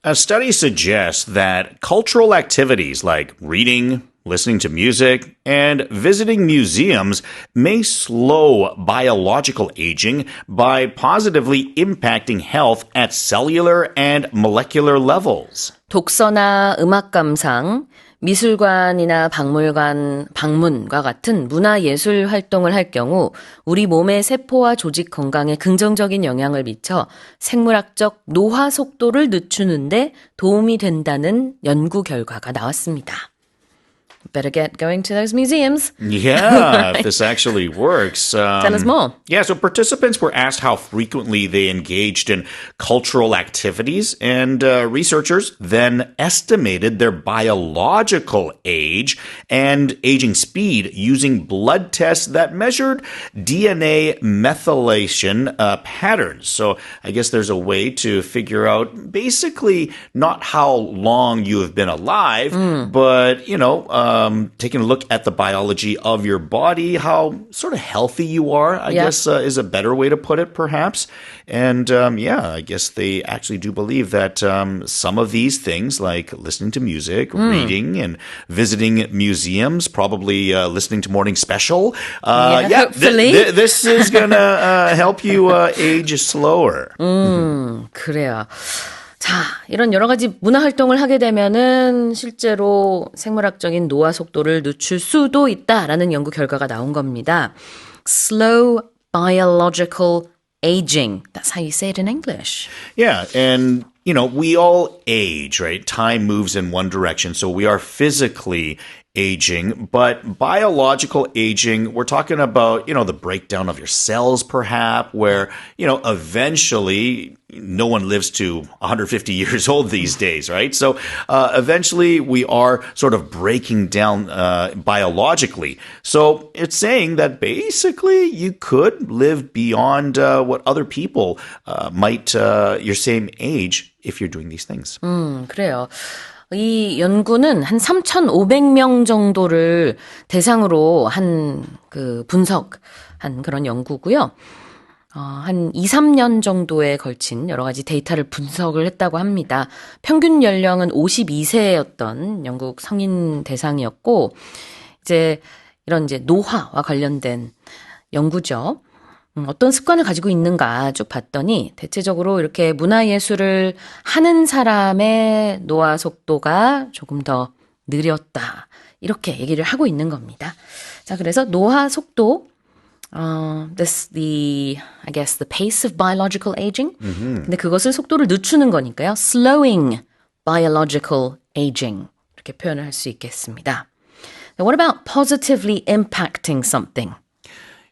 A study suggests that cultural activities like reading, listening to music, and visiting museums may slow biological aging by positively impacting health at cellular and molecular levels. 독서나 음악 감상, 미술관이나 박물관 방문과 같은 문화예술 활동을 할 경우 우리 몸의 세포와 조직 건강에 긍정적인 영향을 미쳐 생물학적 노화 속도를 늦추는데 도움이 된다는 연구 결과가 나왔습니다. Better get going to those museums. Yeah, Right. if this actually works. Tell us more. Yeah, so participants were asked how frequently they engaged in cultural activities, and researchers then estimated their biological age and aging speed using blood tests that measured DNA methylation patterns. So I guess there's a way to figure out basically not how long you have been alive, but, taking a look at the biology of your body, how sort of healthy you are, I guess is a better way to put it, perhaps. And I guess they actually do believe that some of these things, like listening to music, reading, and visiting museums, probably listening to Morning Special, hopefully. This is going to help you age slower. 그래요. 자, 이런 여러 가지 문화 활동을 하게 되면은 실제로 생물학적인 노화 속도를 늦출 수도 있다라는 연구 결과가 나온 겁니다. Slow biological aging. That's how you say it in English. Yeah, and we all age, right? Time moves in one direction, so we are physically aging, but biological aging, we're talking about, the breakdown of your cells, perhaps, where, eventually no one lives to 150 years old these days, right? So eventually we are sort of breaking down biologically. So it's saying that basically you could live beyond what other people might your same age if you're doing these things. 그래요. 이 연구는 한 3,500명 정도를 대상으로 분석한 그런 연구고요. 한 2, 3년 정도에 걸친 여러 가지 데이터를 분석을 했다고 합니다. 평균 연령은 52세였던 영국 성인 대상이었고, 이런 노화와 관련된 연구죠. 어떤 습관을 가지고 있는가 쭉 봤더니 대체적으로 이렇게 문화예술을 하는 사람의 노화 속도가 조금 더 느렸다. 이렇게 얘기를 하고 있는 겁니다. 자, 그래서 노화 속도, the pace of biological aging. 근데 그것을 속도를 늦추는 거니까요. Slowing biological aging. 이렇게 표현을 할 수 있겠습니다. Now, what about positively impacting something?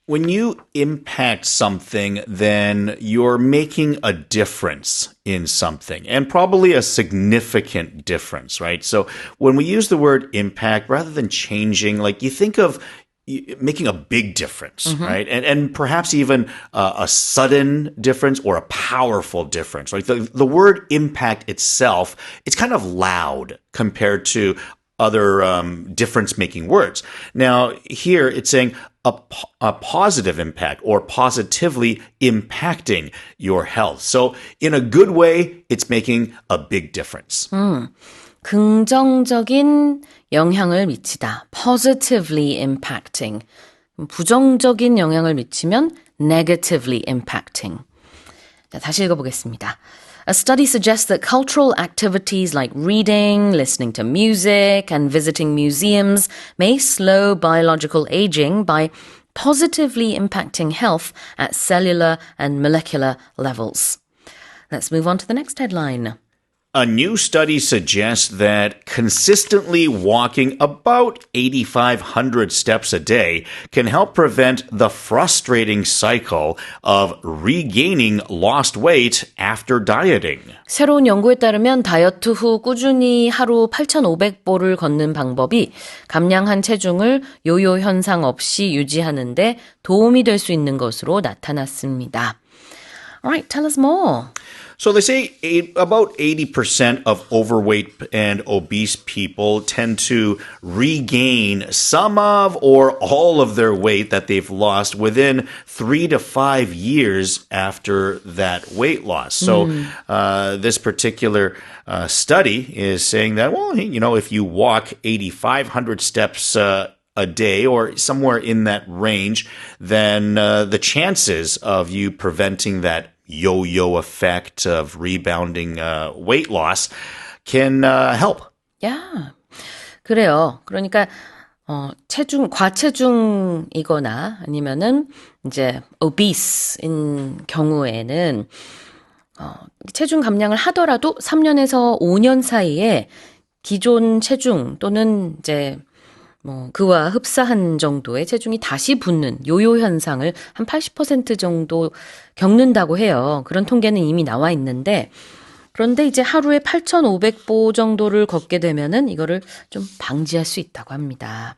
When you impact something, then you're making a difference in something, and probably a significant difference, right? So when we use the word impact, rather than changing, like you think of making a big difference, right? And perhaps even a sudden difference or a powerful difference. Like the word impact itself, it's kind of loud compared to other difference-making words. Now, here it's saying a positive impact or positively impacting your health. So in a good way, it's making a big difference. 긍정적인 영향을 미치다. Positively impacting. 부정적인 영향을 미치면 negatively impacting. 자, 다시 읽어보겠습니다. A study suggests that cultural activities like reading, listening to music, and visiting museums may slow biological aging by positively impacting health at cellular and molecular levels. Let's move on to the next headline. A new study suggests that consistently walking about 8,500 steps a day can help prevent the frustrating cycle of regaining lost weight after dieting. 새로운 연구에 따르면 다이어트 후 꾸준히 하루 8,500보를 걷는 방법이 감량한 체중을 요요 현상 없이 유지하는 데 도움이 될 수 있는 것으로 나타났습니다. Alright, tell us more. So they say about 80% of overweight and obese people tend to regain some of or all of their weight that they've lost within 3 to 5 years after that weight loss. So this particular study is saying that, well, you know, if you walk 8,500 steps a day or somewhere in that range, then the chances of you preventing that yo-yo effect of rebounding weight loss can help. Yeah. 그래요. 그러니까 과체중이거나 아니면은 이제 obese인 경우에는 체중 감량을 하더라도 3년에서 5년 사이에 기존 체중 또는 이제 그와 흡사한 정도의 체중이 다시 붙는 요요 현상을 한 80% 정도 겪는다고 해요. 그런 통계는 이미 나와 있는데, 그런데 이제 하루에 8,500보 정도를 걷게 되면은 이거를 좀 방지할 수 있다고 합니다.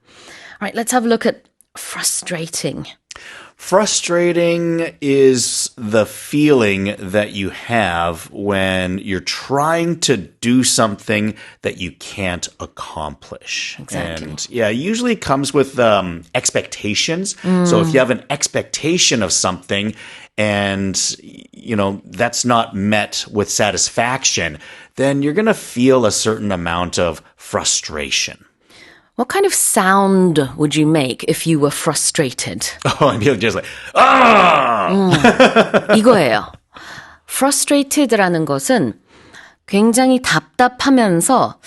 Alright, let's have a look at frustrating. Frustrating is the feeling that you have when you're trying to do something that you can't accomplish. Exactly. And yeah, it usually comes with expectations. So if you have an expectation of something and, you know, that's not met with satisfaction, then you're going to feel a certain amount of frustration. What kind of sound would you make if you were frustrated? Oh, and you're just like, ah! 이거예요. frustrated라는 것은 굉장히 답답하면서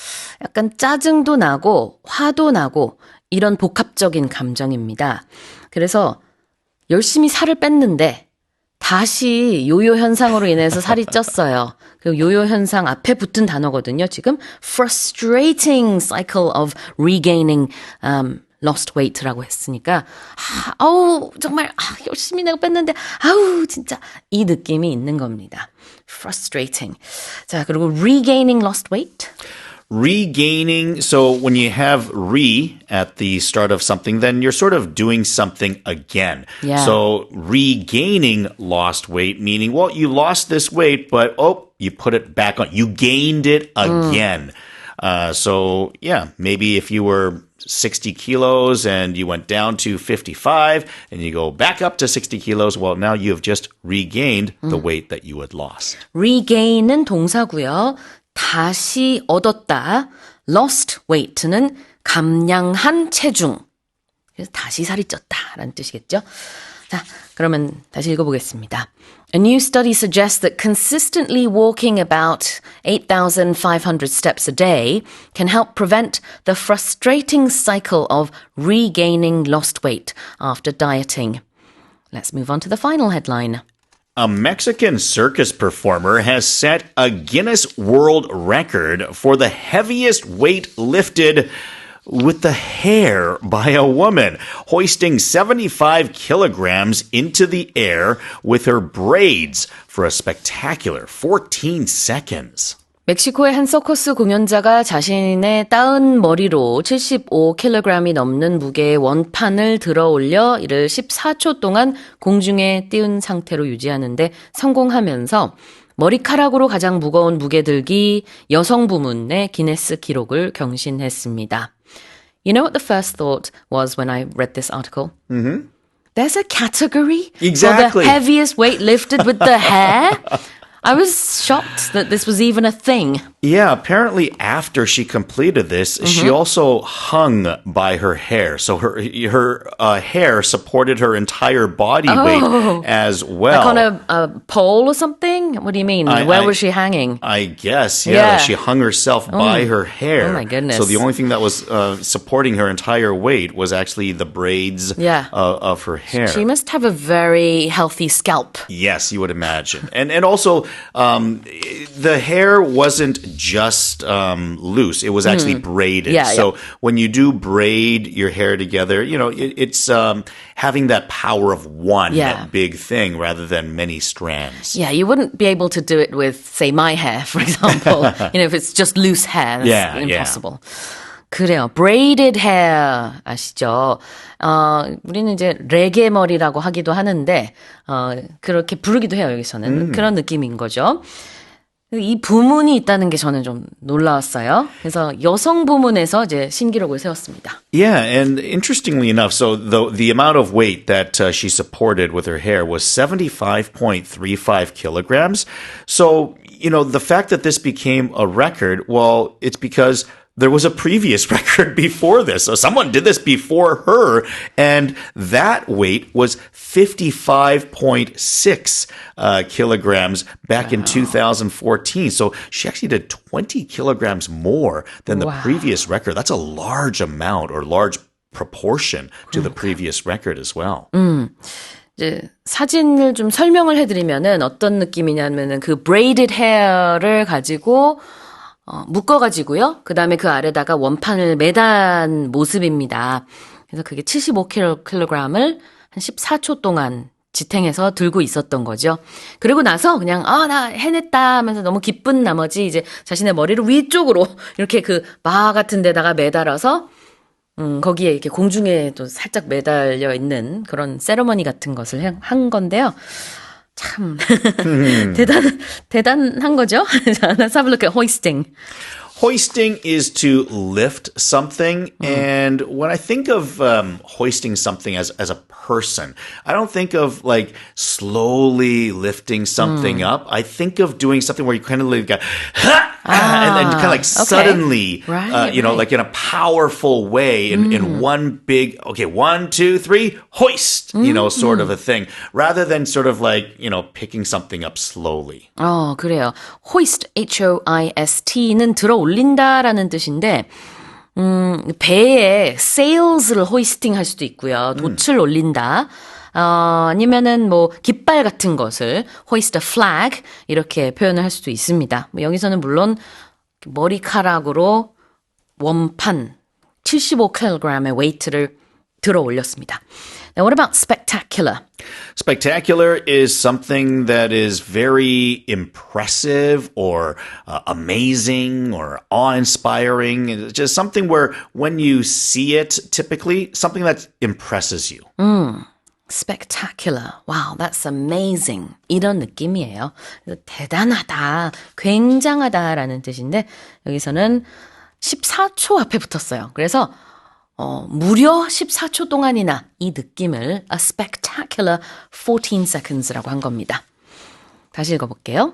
약간 짜증도 나고 화도 나고 이런 복합적인 감정입니다. 그래서 열심히 살을 뺐는데 다시 요요 현상으로 인해서 살이 ጭ었어요. 그 요요 현상 앞에 붙은 단어거든요. 지금 frustrating cycle of regaining lost weight라고 했으니까 정말 열심히 내가 뺐는데 진짜 이 느낌이 있는 겁니다. frustrating. 자, 그리고 regaining lost weight. Regaining, so when you have re at the start of something, then you're sort of doing something again. Yeah. So regaining lost weight, meaning, well, you lost this weight, but you put it back on. You gained it again. So yeah, maybe if you were 60 kilos and you went down to 55 and you go back up to 60 kilos, well, now you have just regained the weight that you had lost. regain은 동사고요. 다시 얻었다. lost weight는 감량한 체중. 그래서 다시 살이 쪘다라는 뜻이겠죠. 자, 그러면 다시 읽어보겠습니다. A new study suggests that consistently walking about 8,500 steps a day can help prevent the frustrating cycle of regaining lost weight after dieting. Let's move on to the final headline. A Mexican circus performer has set a Guinness World Record for the heaviest weight lifted with the hair by a woman, hoisting 75 kilograms into the air with her braids for a spectacular 14 seconds. 멕시코의 한 서커스 공연자가 자신의 따은 머리로 75kg이 넘는 무게의 원판을 들어 올려 이를 14초 동안 공중에 띄운 상태로 유지하는데 성공하면서 머리카락으로 가장 무거운 무게들기 여성 부문의 기네스 기록을 경신했습니다. You know what the first thought was when I read this article? Mm-hmm. There's a category Exactly. for the heaviest weight lifted with the hair? I was shocked that this was even a thing. Yeah, apparently after she completed this, she also hung by her hair. So her hair supported her entire body weight as well. Like on a pole or something? What do you mean? Where was she hanging? I guess, yeah. She hung herself by her hair. Oh my goodness. So the only thing that was supporting her entire weight was actually the braids of her hair. She must have a very healthy scalp. Yes, you would imagine. And also, the hair wasn't just loose. It was actually braided. So when you do braid your hair together, you know, it's having that power of one big thing rather than many strands. Yeah, you wouldn't be able to do it with, say, my hair, for example. You know, if it's just loose hair, that's impossible. 그래요. braided hair 아시죠? 우리는 이제 레게 머리라고 하기도 하는데 그렇게 부르기도 해요, 여기서는. 그런 느낌인 거죠. 이 부문이 있다는 게 저는 좀 놀라웠어요. 그래서 여성 부문에서 이제 신기록을 세웠습니다. Yeah, and interestingly enough, so the amount of weight that she supported with her hair was 75.35 kilograms. So, the fact that this became a record, well, it's because there was a previous record before this. So someone did this before her, and that weight was 55.6 kilograms back in 2014. So she actually did 20 kilograms more than the previous record. That's a large amount or large proportion to the previous record as well. 이제 사진을 좀 설명을 해드리면은 어떤 느낌이냐면은 그 braided hair를 가지고 묶어가지고요. 그 다음에 그 아래다가 원판을 매단 모습입니다. 그래서 그게 75kg을 한 14초 동안 지탱해서 들고 있었던 거죠. 그리고 나서 그냥 나 해냈다 하면서 너무 기쁜 나머지 이제 자신의 머리를 위쪽으로 이렇게 그 바 같은 데다가 매달아서 거기에 이렇게 공중에 또 살짝 매달려 있는 그런 세레머니 같은 것을 한 건데요. 참 대단한 거죠. Let's have a look at hoisting. Hoisting is to lift something, and when I think of hoisting something as a person, I don't think of like slowly lifting something up. I think of doing something where you kind of like and then kind of like suddenly, like in a powerful way, in one big, okay, 1, 2, 3, hoist, sort of a thing, rather than sort of like, picking something up slowly. 그래요. hoist, H-O-I-S-T는 들어 올린다라는 뜻인데, 배에 sails를 hoisting 할 수도 있고요. 돛을 올린다. 아니면은 뭐 깃발 같은 것을 hoist a flag 이렇게 표현을 할 수도 있습니다. 여기서는 물론 머리카락으로 원판 75kg의 웨이트를 들어 올렸습니다. Now what about spectacular? Spectacular is something that is very impressive or amazing or awe-inspiring. It's just something where when you see it, typically, something that impresses you. Spectacular. Wow, that's amazing. 이런 느낌이에요. 대단하다, 굉장하다라는 뜻인데 여기서는 14초 앞에 붙었어요. 그래서 무려 14초 동안이나 이 느낌을 a spectacular 14 seconds라고 한 겁니다. 다시 읽어볼게요.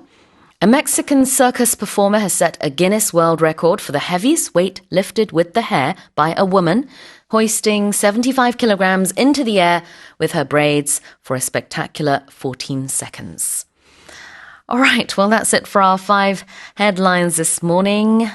A Mexican circus performer has set a Guinness World Record for the heaviest weight lifted with the hair by a woman, hoisting 75 kilograms into the air with her braids for a spectacular 14 seconds. All right, well, that's it for our 5 headlines this morning.